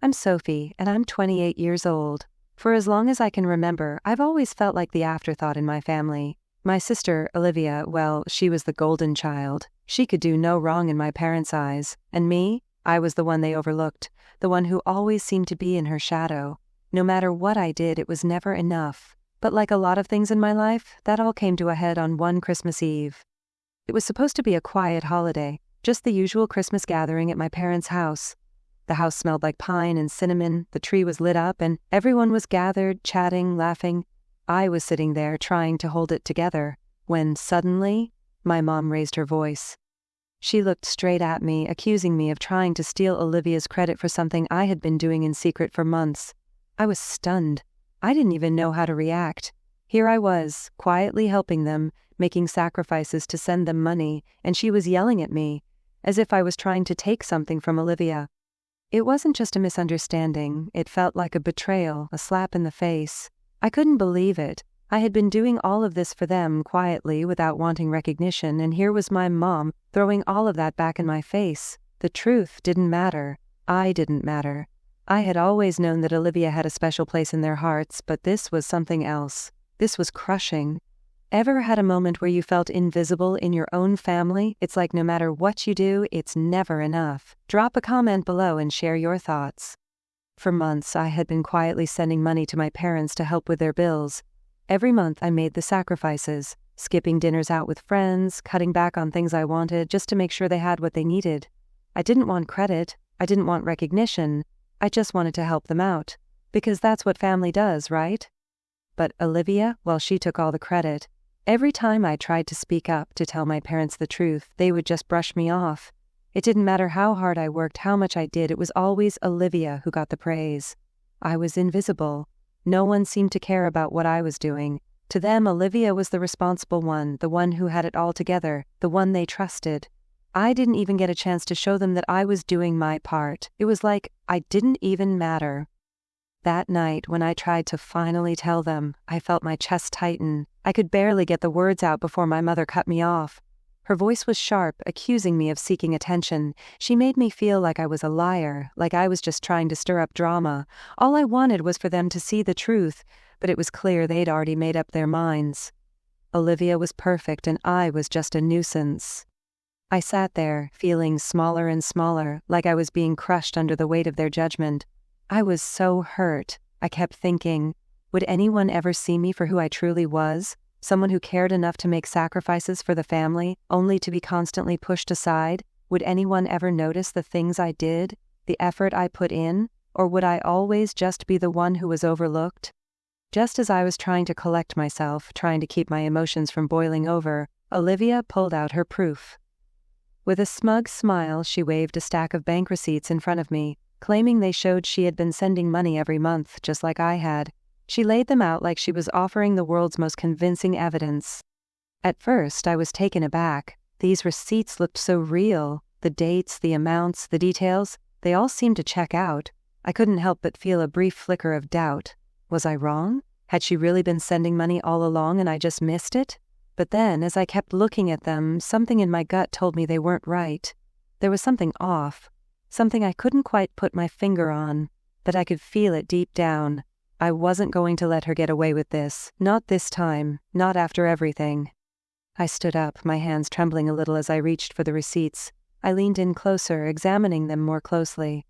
I'm Sophie, and I'm 28 years old. For as long as I can remember, I've always felt like the afterthought in my family. My sister, Olivia, well, she was the golden child. She could do no wrong in my parents' eyes. And me? I was the one they overlooked, the one who always seemed to be in her shadow. No matter what I did, it was never enough. But like a lot of things in my life, that all came to a head on one Christmas Eve. It was supposed to be a quiet holiday, just the usual Christmas gathering at my parents' house. The house smelled like pine and cinnamon, the tree was lit up, and everyone was gathered, chatting, laughing. I was sitting there trying to hold it together, when suddenly, my mom raised her voice. She looked straight at me, accusing me of trying to steal Olivia's credit for something I had been doing in secret for months. I was stunned. I didn't even know how to react. Here I was, quietly helping them, making sacrifices to send them money, and she was yelling at me, as if I was trying to take something from Olivia. It wasn't just a misunderstanding, it felt like a betrayal, a slap in the face. I couldn't believe it. I had been doing all of this for them, quietly, without wanting recognition, and here was my mom, throwing all of that back in my face. The truth didn't matter. I didn't matter. I had always known that Olivia had a special place in their hearts, but this was something else. This was crushing. Ever had a moment where you felt invisible in your own family? It's like no matter what you do, it's never enough. Drop a comment below and share your thoughts. For months, I had been quietly sending money to my parents to help with their bills. Every month, I made the sacrifices, skipping dinners out with friends, cutting back on things I wanted just to make sure they had what they needed. I didn't want credit. I didn't want recognition. I just wanted to help them out. Because that's what family does, right? But Olivia, well, she took all the credit. Every time I tried to speak up, to tell my parents the truth, they would just brush me off. It didn't matter how hard I worked, how much I did, it was always Olivia who got the praise. I was invisible. No one seemed to care about what I was doing. To them, Olivia was the responsible one, the one who had it all together, the one they trusted. I didn't even get a chance to show them that I was doing my part. It was like I didn't even matter. That night, when I tried to finally tell them, I felt my chest tighten. I could barely get the words out before my mother cut me off. Her voice was sharp, accusing me of seeking attention. She made me feel like I was a liar, like I was just trying to stir up drama. All I wanted was for them to see the truth, but it was clear they'd already made up their minds. Olivia was perfect and I was just a nuisance. I sat there, feeling smaller and smaller, like I was being crushed under the weight of their judgment. I was so hurt. I kept thinking, would anyone ever see me for who I truly was? Someone who cared enough to make sacrifices for the family, only to be constantly pushed aside? Would anyone ever notice the things I did, the effort I put in? Or would I always just be the one who was overlooked? Just as I was trying to collect myself, trying to keep my emotions from boiling over, Olivia pulled out her proof. With a smug smile, she waved a stack of bank receipts in front of me, claiming they showed she had been sending money every month, just like I had. She laid them out like she was offering the world's most convincing evidence. At first, I was taken aback. These receipts looked so real. The dates, the amounts, the details, they all seemed to check out. I couldn't help but feel a brief flicker of doubt. Was I wrong? Had she really been sending money all along and I just missed it? But then, as I kept looking at them, something in my gut told me they weren't right. There was something off. Something I couldn't quite put my finger on, but I could feel it deep down. I wasn't going to let her get away with this. Not this time. Not after everything. I stood up, my hands trembling a little as I reached for the receipts. I leaned in closer, examining them more closely.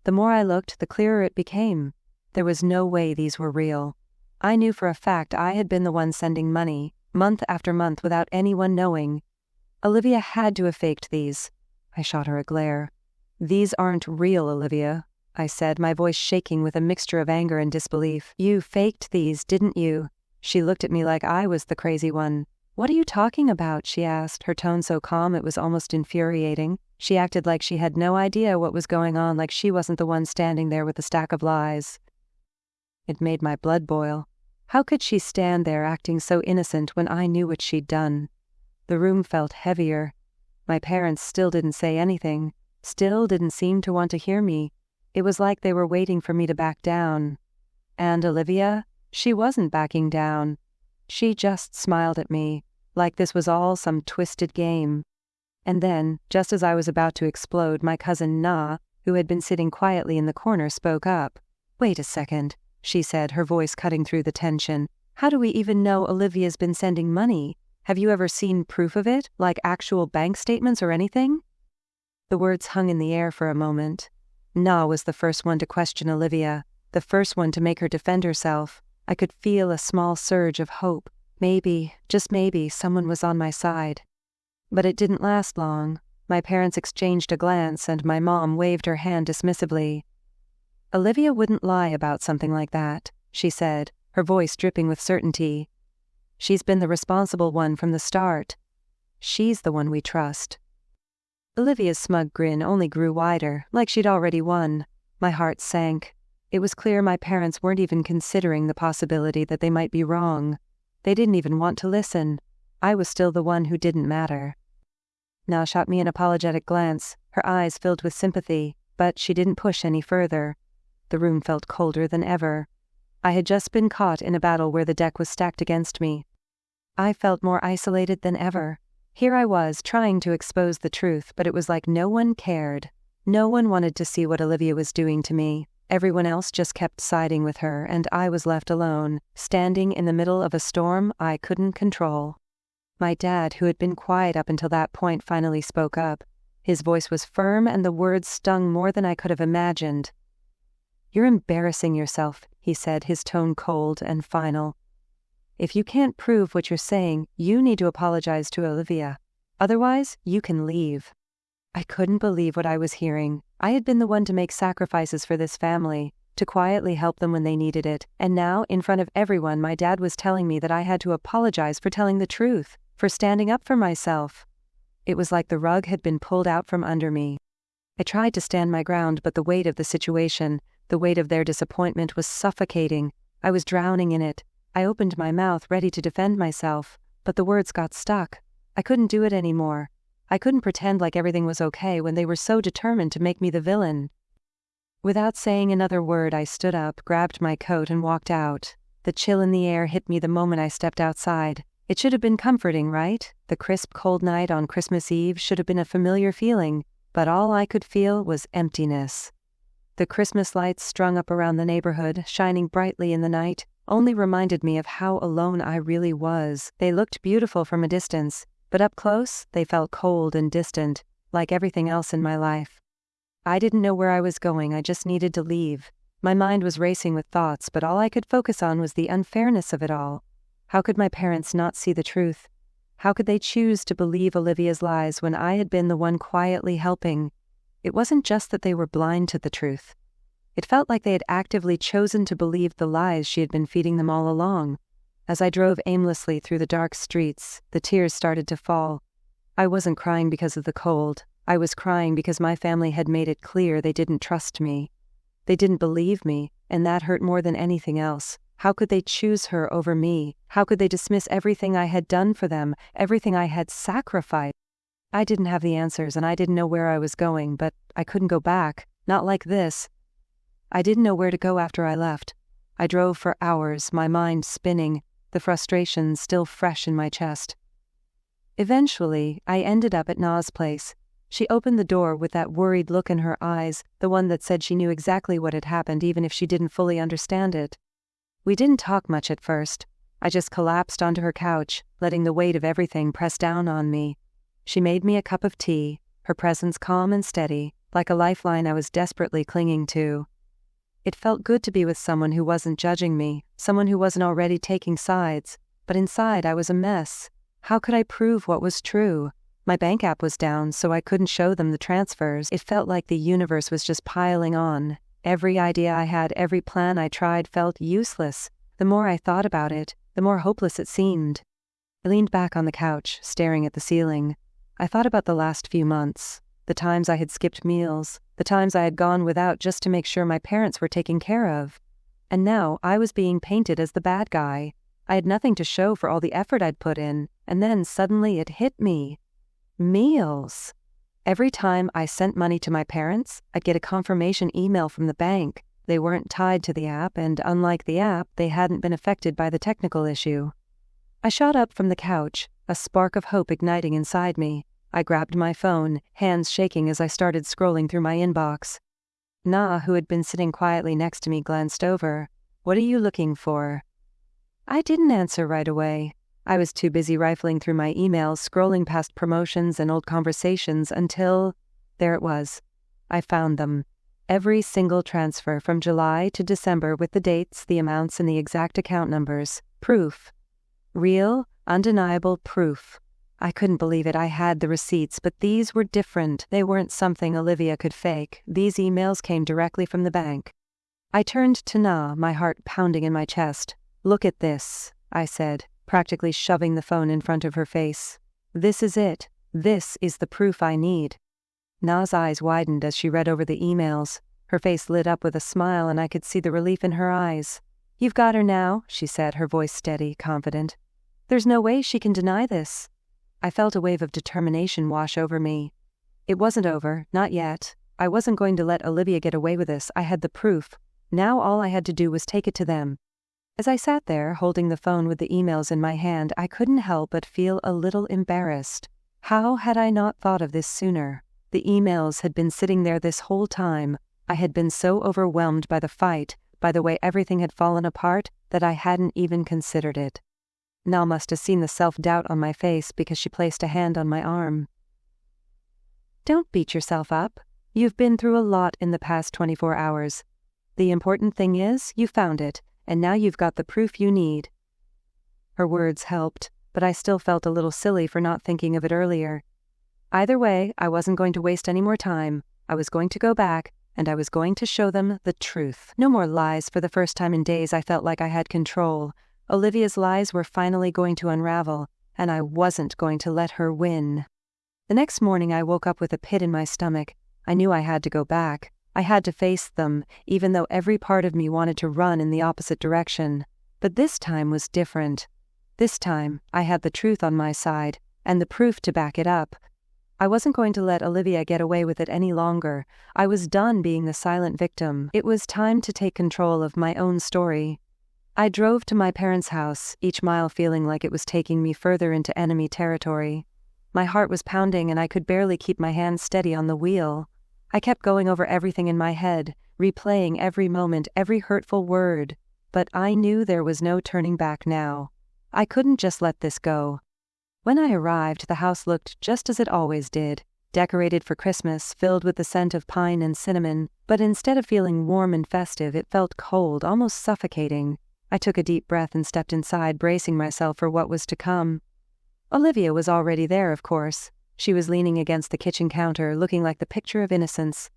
The more I looked, the clearer it became. There was no way these were real. I knew for a fact I had been the one sending money, month after month, without anyone knowing. Olivia had to have faked these. I shot her a glare. "These aren't real, Olivia," I said, my voice shaking with a mixture of anger and disbelief. "You faked these, didn't you?" She looked at me like I was the crazy one. "What are you talking about?" she asked, her tone so calm it was almost infuriating. She acted like she had no idea what was going on, like she wasn't the one standing there with a stack of lies. It made my blood boil. How could she stand there acting so innocent when I knew what she'd done? The room felt heavier. My parents still didn't say anything, still didn't seem to want to hear me. It was like they were waiting for me to back down. And Olivia? She wasn't backing down. She just smiled at me, like this was all some twisted game. And then, just as I was about to explode, my cousin Na, who had been sitting quietly in the corner, spoke up. "Wait a second," she said, her voice cutting through the tension. "How do we even know Olivia's been sending money? Have you ever seen proof of it, like actual bank statements or anything?" The words hung in the air for a moment. Na was the first one to question Olivia, the first one to make her defend herself. I could feel a small surge of hope. Maybe, just maybe, someone was on my side. But it didn't last long. My parents exchanged a glance and my mom waved her hand dismissively. "Olivia wouldn't lie about something like that," she said, her voice dripping with certainty. "She's been the responsible one from the start. She's the one we trust." Olivia's smug grin only grew wider, like she'd already won. My heart sank. It was clear my parents weren't even considering the possibility that they might be wrong. They didn't even want to listen. I was still the one who didn't matter. Na shot me an apologetic glance, her eyes filled with sympathy, but she didn't push any further. The room felt colder than ever. I had just been caught in a battle where the deck was stacked against me. I felt more isolated than ever. Here I was, trying to expose the truth, but it was like no one cared. No one wanted to see what Olivia was doing to me. Everyone else just kept siding with her, and I was left alone, standing in the middle of a storm I couldn't control. My dad, who had been quiet up until that point, finally spoke up. His voice was firm and the words stung more than I could have imagined. "You're embarrassing yourself," he said, his tone cold and final. "If you can't prove what you're saying, you need to apologize to Olivia. Otherwise, you can leave." I couldn't believe what I was hearing. I had been the one to make sacrifices for this family, to quietly help them when they needed it, and now, in front of everyone, my dad was telling me that I had to apologize for telling the truth, for standing up for myself. It was like the rug had been pulled out from under me. I tried to stand my ground, but the weight of the situation, the weight of their disappointment, was suffocating. I was drowning in it. I opened my mouth, ready to defend myself, but the words got stuck. I couldn't do it anymore. I couldn't pretend like everything was okay when they were so determined to make me the villain. Without saying another word, I stood up, grabbed my coat, and walked out. The chill in the air hit me the moment I stepped outside. It should have been comforting, right? The crisp, cold night on Christmas Eve should have been a familiar feeling, but all I could feel was emptiness. The Christmas lights strung up around the neighborhood, shining brightly in the night, only reminded me of how alone I really was. They looked beautiful from a distance, but up close, they felt cold and distant, like everything else in my life. I didn't know where I was going, I just needed to leave. My mind was racing with thoughts, but all I could focus on was the unfairness of it all. How could my parents not see the truth? How could they choose to believe Olivia's lies when I had been the one quietly helping? It wasn't just that they were blind to the truth. It felt like they had actively chosen to believe the lies she had been feeding them all along. As I drove aimlessly through the dark streets, the tears started to fall. I wasn't crying because of the cold. I was crying because my family had made it clear they didn't trust me. They didn't believe me, and that hurt more than anything else. How could they choose her over me? How could they dismiss everything I had done for them, everything I had sacrificed? I didn't have the answers, and I didn't know where I was going, but I couldn't go back. Not like this. I didn't know where to go after I left. I drove for hours, my mind spinning, the frustration still fresh in my chest. Eventually, I ended up at Na's place. She opened the door with that worried look in her eyes, the one that said she knew exactly what had happened even if she didn't fully understand it. We didn't talk much at first. I just collapsed onto her couch, letting the weight of everything press down on me. She made me a cup of tea, her presence calm and steady, like a lifeline I was desperately clinging to. It felt good to be with someone who wasn't judging me, someone who wasn't already taking sides, but inside I was a mess. How could I prove what was true? My bank app was down, so I couldn't show them the transfers. It felt like the universe was just piling on. Every idea I had, every plan I tried felt useless. The more I thought about it, the more hopeless it seemed. I leaned back on the couch, staring at the ceiling. I thought about the last few months, the times I had skipped meals, the times I had gone without just to make sure my parents were taken care of. And now I was being painted as the bad guy. I had nothing to show for all the effort I'd put in, and then suddenly it hit me. Meals. Every time I sent money to my parents, I'd get a confirmation email from the bank. They weren't tied to the app, and unlike the app, they hadn't been affected by the technical issue. I shot up from the couch, a spark of hope igniting inside me. I grabbed my phone, hands shaking as I started scrolling through my inbox. Na, who had been sitting quietly next to me, glanced over. "What are you looking for?" I didn't answer right away. I was too busy rifling through my emails, scrolling past promotions and old conversations until… there it was. I found them. Every single transfer from July to December with the dates, the amounts, and the exact account numbers. Proof. Real, undeniable proof. I couldn't believe it. I had the receipts, but these were different. They weren't something Olivia could fake. These emails came directly from the bank. I turned to Na, my heart pounding in my chest. "Look at this," I said, practically shoving the phone in front of her face. "This is it. This is the proof I need." Na's eyes widened as she read over the emails. Her face lit up with a smile, and I could see the relief in her eyes. "You've got her now," she said, her voice steady, confident. "There's no way she can deny this." I felt a wave of determination wash over me. It wasn't over, not yet. I wasn't going to let Olivia get away with this. I had the proof. Now all I had to do was take it to them. As I sat there, holding the phone with the emails in my hand, I couldn't help but feel a little embarrassed. How had I not thought of this sooner? The emails had been sitting there this whole time. I had been so overwhelmed by the fight, by the way everything had fallen apart, that I hadn't even considered it. Na must have seen the self-doubt on my face because she placed a hand on my arm. "Don't beat yourself up. You've been through a lot in the past 24 hours. The important thing is, you found it, and now you've got the proof you need." Her words helped, but I still felt a little silly for not thinking of it earlier. Either way, I wasn't going to waste any more time. I was going to go back, and I was going to show them the truth. No more lies. For the first time in days, I felt like I had control. Olivia's lies were finally going to unravel, and I wasn't going to let her win. The next morning I woke up with a pit in my stomach. I knew I had to go back. I had to face them, even though every part of me wanted to run in the opposite direction. But this time was different. This time, I had the truth on my side, and the proof to back it up. I wasn't going to let Olivia get away with it any longer. I was done being the silent victim. It was time to take control of my own story. I drove to my parents' house, each mile feeling like it was taking me further into enemy territory. My heart was pounding and I could barely keep my hands steady on the wheel. I kept going over everything in my head, replaying every moment, every hurtful word. But I knew there was no turning back now. I couldn't just let this go. When I arrived, the house looked just as it always did, decorated for Christmas, filled with the scent of pine and cinnamon, but instead of feeling warm and festive, it felt cold, almost suffocating. I took a deep breath and stepped inside, bracing myself for what was to come. Olivia was already there, of course. She was leaning against the kitchen counter, looking like the picture of innocence.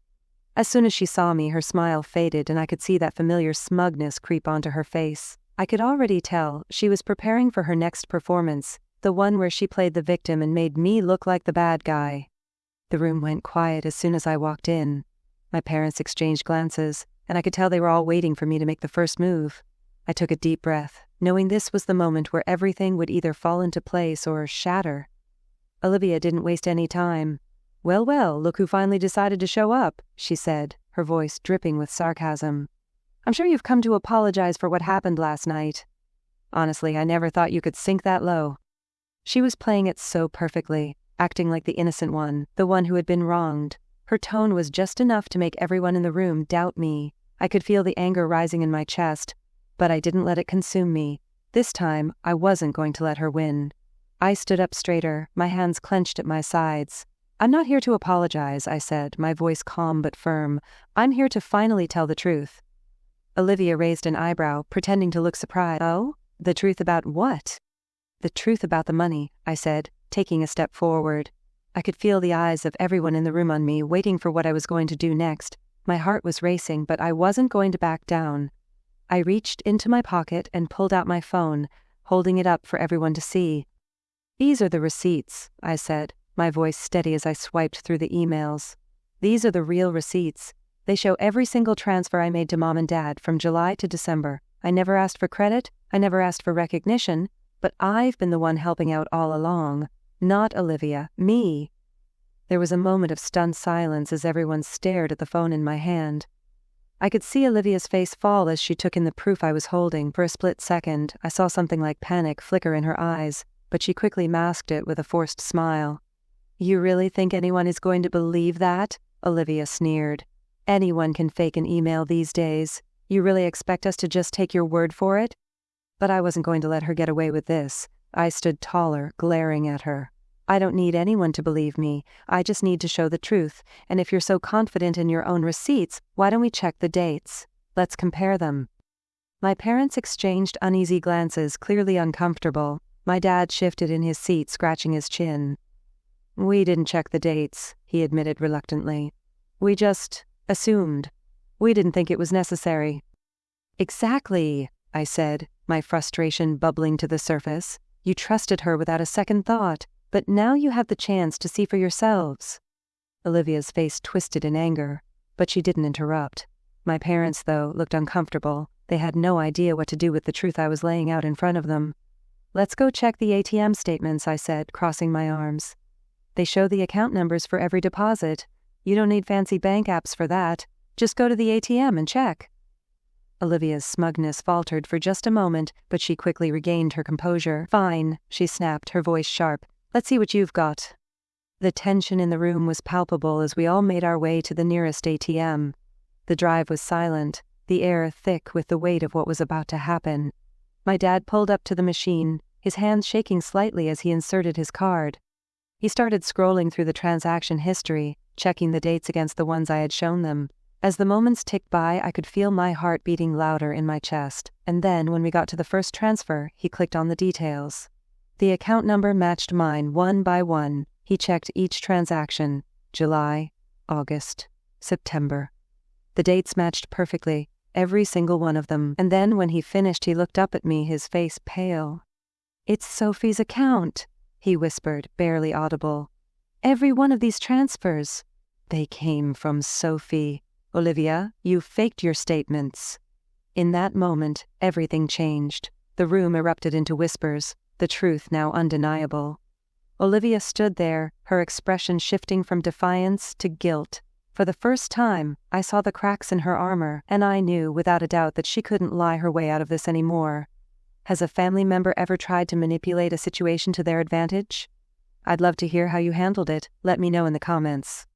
As soon as she saw me, her smile faded, and I could see that familiar smugness creep onto her face. I could already tell she was preparing for her next performance, the one where she played the victim and made me look like the bad guy. The room went quiet as soon as I walked in. My parents exchanged glances, and I could tell they were all waiting for me to make the first move. I took a deep breath, knowing this was the moment where everything would either fall into place or shatter. Olivia didn't waste any time. "Well, well, look who finally decided to show up," she said, her voice dripping with sarcasm. "I'm sure you've come to apologize for what happened last night. Honestly, I never thought you could sink that low." She was playing it so perfectly, acting like the innocent one, the one who had been wronged. Her tone was just enough to make everyone in the room doubt me. I could feel the anger rising in my chest, but I didn't let it consume me. This time, I wasn't going to let her win. I stood up straighter, my hands clenched at my sides. "I'm not here to apologize," I said, my voice calm but firm. "I'm here to finally tell the truth." Olivia raised an eyebrow, pretending to look surprised. "Oh? The truth about what?" "The truth about the money," I said, taking a step forward. I could feel the eyes of everyone in the room on me, waiting for what I was going to do next. My heart was racing, but I wasn't going to back down. I reached into my pocket and pulled out my phone, holding it up for everyone to see. "These are the receipts," I said, my voice steady as I swiped through the emails. "These are the real receipts. They show every single transfer I made to Mom and Dad from July to December. I never asked for credit, I never asked for recognition, but I've been the one helping out all along. Not Olivia, me." There was a moment of stunned silence as everyone stared at the phone in my hand. I could see Olivia's face fall as she took in the proof I was holding. For a split second, I saw something like panic flicker in her eyes, but she quickly masked it with a forced smile. "You really think anyone is going to believe that?" Olivia sneered. Anyone can fake an email these days. You really expect us to just take your word for it? But I wasn't going to let her get away with this. I stood taller, glaring at her. I don't need anyone to believe me. I just need to show the truth. And if you're so confident in your own receipts, why don't we check the dates? Let's compare them. My parents exchanged uneasy glances, clearly uncomfortable. My dad shifted in his seat, scratching his chin. We didn't check the dates, he admitted reluctantly. We just assumed. We didn't think it was necessary. Exactly, I said, my frustration bubbling to the surface. You trusted her without a second thought, but now you have the chance to see for yourselves. Olivia's face twisted in anger, but she didn't interrupt. My parents, though, looked uncomfortable. They had no idea what to do with the truth I was laying out in front of them. Let's go check the ATM statements, I said, crossing my arms. They show the account numbers for every deposit. You don't need fancy bank apps for that. Just go to the ATM and check. Olivia's smugness faltered for just a moment, but she quickly regained her composure. Fine, she snapped, her voice sharp. Let's see what you've got. The tension in the room was palpable as we all made our way to the nearest ATM. The drive was silent, the air thick with the weight of what was about to happen. My dad pulled up to the machine, his hands shaking slightly as he inserted his card. He started scrolling through the transaction history, checking the dates against the ones I had shown them. As the moments ticked by, I could feel my heart beating louder in my chest, and then, when we got to the first transfer, he clicked on the details. The account number matched mine one by one. He checked each transaction: July, August, September. The dates matched perfectly, every single one of them, and then when he finished he looked up at me, his face pale. It's Sophie's account, he whispered, barely audible. Every one of these transfers. They came from Sophie. Olivia, you faked your statements. In that moment, everything changed. The room erupted into whispers, the truth now undeniable. Olivia stood there, her expression shifting from defiance to guilt. For the first time, I saw the cracks in her armor, and I knew without a doubt that she couldn't lie her way out of this anymore. Has a family member ever tried to manipulate a situation to their advantage? I'd love to hear how you handled it. Let me know in the comments.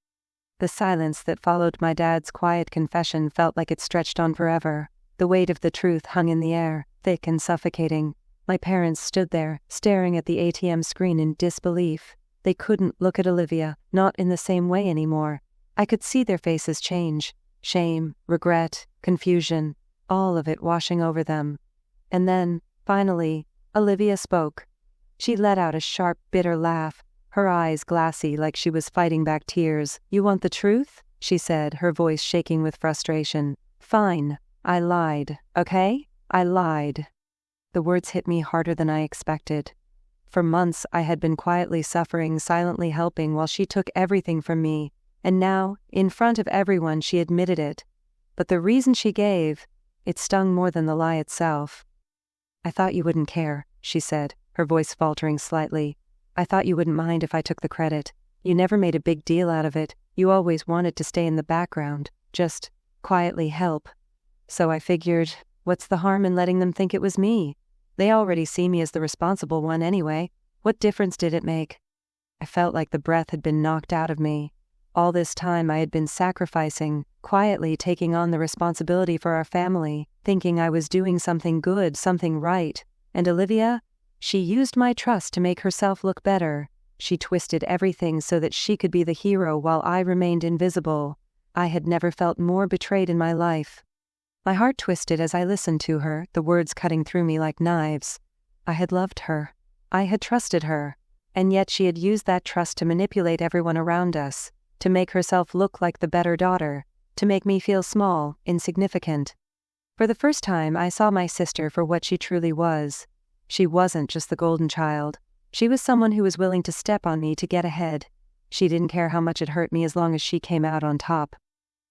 The silence that followed my dad's quiet confession felt like it stretched on forever. The weight of the truth hung in the air, thick and suffocating. My parents stood there, staring at the ATM screen in disbelief. They couldn't look at Olivia, not in the same way anymore. I could see their faces change. Shame, regret, confusion, all of it washing over them. And then, finally, Olivia spoke. She let out a sharp, bitter laugh, her eyes glassy like she was fighting back tears. You want the truth? She said, her voice shaking with frustration. Fine. I lied, okay? I lied. The words hit me harder than I expected. For months I had been quietly suffering, silently helping while she took everything from me. And now, in front of everyone, she admitted it. But the reason she gave, it stung more than the lie itself. I thought you wouldn't care, she said, her voice faltering slightly. I thought you wouldn't mind if I took the credit. You never made a big deal out of it. You always wanted to stay in the background, just quietly help. So I figured, what's the harm in letting them think it was me? They already see me as the responsible one anyway. What difference did it make? I felt like the breath had been knocked out of me. All this time I had been sacrificing, quietly taking on the responsibility for our family, thinking I was doing something good, something right. And Olivia? She used my trust to make herself look better. She twisted everything so that she could be the hero while I remained invisible. I had never felt more betrayed in my life. My heart twisted as I listened to her, the words cutting through me like knives. I had loved her. I had trusted her. And yet she had used that trust to manipulate everyone around us, to make herself look like the better daughter, to make me feel small, insignificant. For the first time, I saw my sister for what she truly was. She wasn't just the golden child. She was someone who was willing to step on me to get ahead. She didn't care how much it hurt me as long as she came out on top.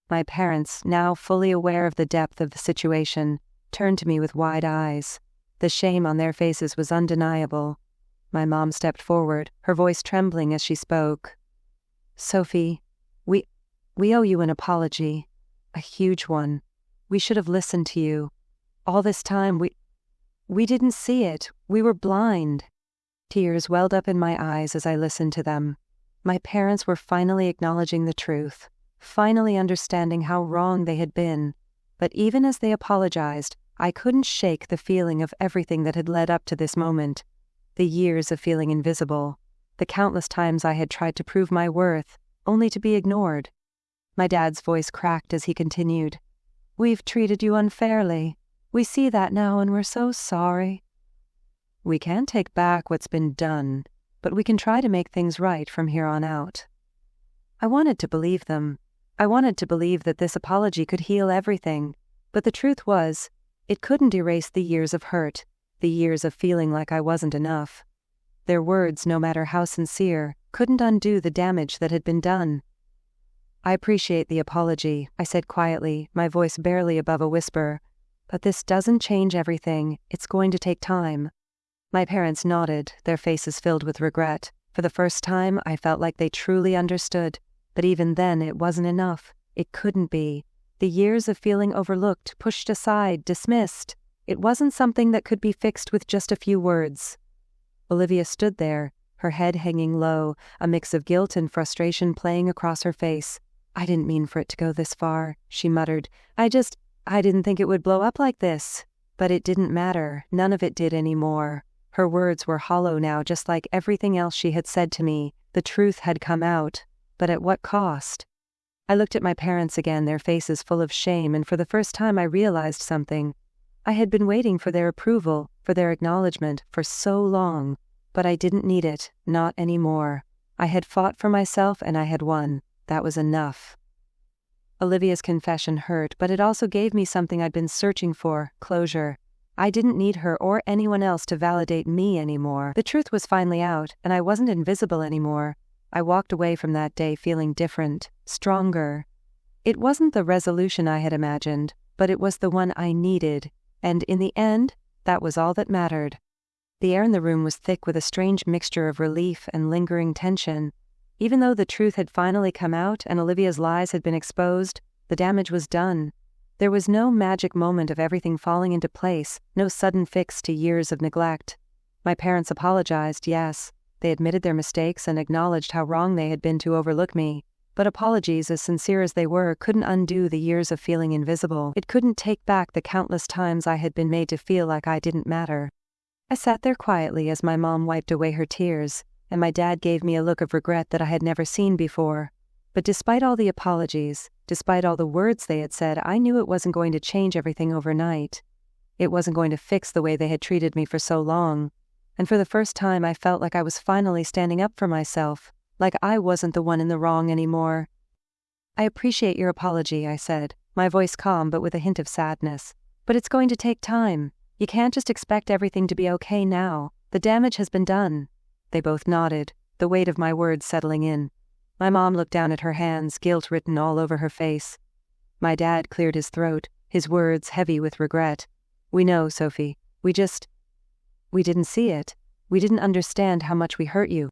My parents, now fully aware of the depth of the situation, turned to me with wide eyes. The shame on their faces was undeniable. My mom stepped forward, her voice trembling as she spoke. Sophie, we owe you an apology. A huge one. We should have listened to you. All this time, we didn't see it. We were blind. Tears welled up in my eyes as I listened to them. My parents were finally acknowledging the truth. finally understanding how wrong they had been. But even as they apologized, I couldn't shake the feeling of everything that had led up to this moment. The years of feeling invisible. The countless times I had tried to prove my worth, only to be ignored. My dad's voice cracked as he continued. "We've treated you unfairly. We see that now and we're so sorry. We can't take back what's been done, but we can try to make things right from here on out." I wanted to believe them. I wanted to believe that this apology could heal everything, but the truth was, it couldn't erase the years of hurt, the years of feeling like I wasn't enough. Their words, no matter how sincere, couldn't undo the damage that had been done. "I appreciate the apology," I said quietly, my voice barely above a whisper. "But this doesn't change everything. It's going to take time." My parents nodded, their faces filled with regret. For the first time, I felt like they truly understood. But even then, it wasn't enough. It couldn't be. The years of feeling overlooked, pushed aside, dismissed. It wasn't something that could be fixed with just a few words. Olivia stood there, her head hanging low, a mix of guilt and frustration playing across her face. "I didn't mean for it to go this far," she muttered. I didn't think it would blow up like this." But it didn't matter. None of it did anymore. Her words were hollow now, just like everything else she had said to me. The truth had come out. But at what cost? I looked at my parents again, their faces full of shame, and for the first time I realized something. I had been waiting for their approval, for their acknowledgement, for so long. But I didn't need it, not anymore. I had fought for myself and I had won. That was enough. Olivia's confession hurt, but it also gave me something I'd been searching for, closure. I didn't need her or anyone else to validate me anymore. The truth was finally out, and I wasn't invisible anymore. I walked away from that day feeling different, stronger. It wasn't the resolution I had imagined, but it was the one I needed, and in the end, that was all that mattered. The air in the room was thick with a strange mixture of relief and lingering tension. Even though the truth had finally come out and Olivia's lies had been exposed, the damage was done. There was no magic moment of everything falling into place, no sudden fix to years of neglect. My parents apologized, yes. They admitted their mistakes and acknowledged how wrong they had been to overlook me. But apologies, as sincere as they were, couldn't undo the years of feeling invisible. It couldn't take back the countless times I had been made to feel like I didn't matter. I sat there quietly as my mom wiped away her tears, and my dad gave me a look of regret that I had never seen before. But despite all the apologies, despite all the words they had said, I knew it wasn't going to change everything overnight. It wasn't going to fix the way they had treated me for so long. And for the first time I felt like I was finally standing up for myself, like I wasn't the one in the wrong anymore. "I appreciate your apology," I said, my voice calm but with a hint of sadness. "But it's going to take time. You can't just expect everything to be okay now. The damage has been done." They both nodded, the weight of my words settling in. My mom looked down at her hands, guilt written all over her face. My dad cleared his throat, his words heavy with regret. "We know, Sophie. We didn't see it. We didn't understand how much we hurt you."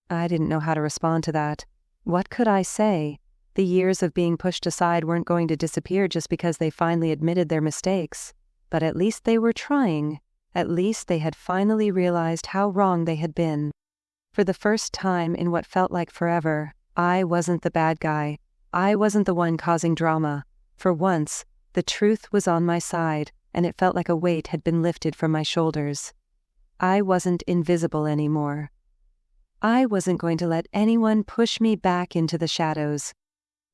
I didn't know how to respond to that. What could I say? The years of being pushed aside weren't going to disappear just because they finally admitted their mistakes. But at least they were trying. At least they had finally realized how wrong they had been. For the first time in what felt like forever, I wasn't the bad guy. I wasn't the one causing drama. For once, the truth was on my side, and it felt like a weight had been lifted from my shoulders. I wasn't invisible anymore. I wasn't going to let anyone push me back into the shadows.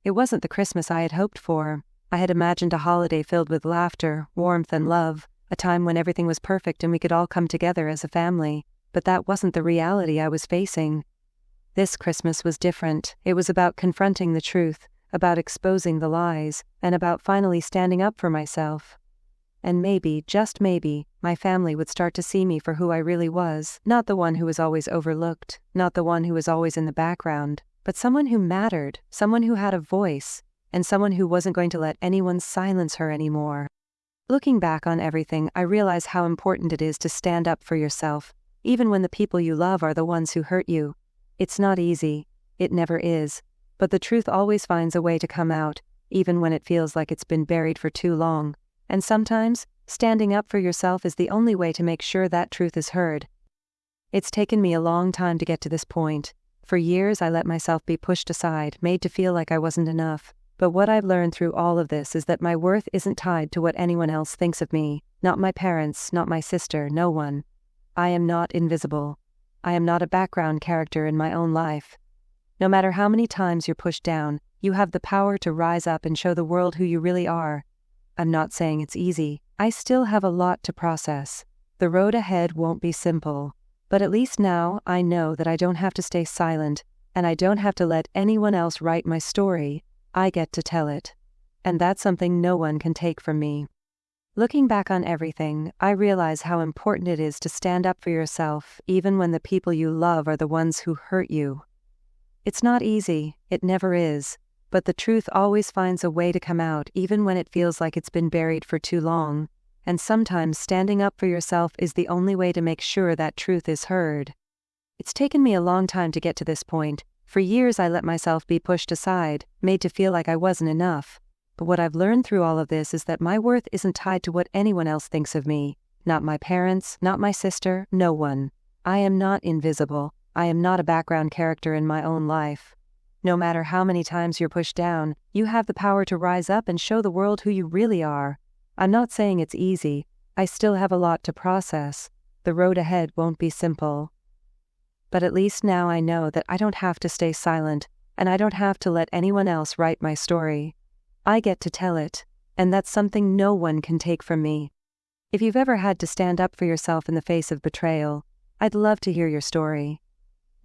It wasn't the Christmas I had hoped for. I had imagined a holiday filled with laughter, warmth, and love, a time when everything was perfect and we could all come together as a family. But that wasn't the reality I was facing. This Christmas was different. It was about confronting the truth, about exposing the lies, and about finally standing up for myself. And maybe, just maybe, my family would start to see me for who I really was, not the one who was always overlooked, not the one who was always in the background, but someone who mattered, someone who had a voice, and someone who wasn't going to let anyone silence her anymore. Looking back on everything, I realize how important it is to stand up for yourself, even when the people you love are the ones who hurt you. It's not easy. It never is. But the truth always finds a way to come out, even when it feels like it's been buried for too long. And sometimes, standing up for yourself is the only way to make sure that truth is heard. It's taken me a long time to get to this point. For years I let myself be pushed aside, made to feel like I wasn't enough. But what I've learned through all of this is that my worth isn't tied to what anyone else thinks of me. Not my parents, not my sister, no one. I am not invisible. I am not a background character in my own life. No matter how many times you're pushed down, you have the power to rise up and show the world who you really are. I'm not saying it's easy. I still have a lot to process. The road ahead won't be simple. But at least now I know that I don't have to stay silent, and I don't have to let anyone else write my story. I get to tell it. And that's something no one can take from me. Looking back on everything, I realize how important it is to stand up for yourself, even when the people you love are the ones who hurt you. It's not easy, it never is, but the truth always finds a way to come out even when it feels like it's been buried for too long, and sometimes standing up for yourself is the only way to make sure that truth is heard. It's taken me a long time to get to this point. For years I let myself be pushed aside, made to feel like I wasn't enough. But what I've learned through all of this is that my worth isn't tied to what anyone else thinks of me. Not my parents, not my sister, no one. I am not invisible. I am not a background character in my own life. No matter how many times you're pushed down, you have the power to rise up and show the world who you really are. I'm not saying it's easy. I still have a lot to process. The road ahead won't be simple. But at least now I know that I don't have to stay silent, and I don't have to let anyone else write my story. I get to tell it, and that's something no one can take from me. If you've ever had to stand up for yourself in the face of betrayal, I'd love to hear your story.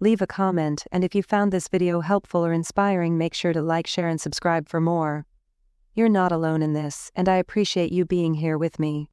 Leave a comment, and if you found this video helpful or inspiring, make sure to like, share, and subscribe for more. You're not alone in this, and I appreciate you being here with me.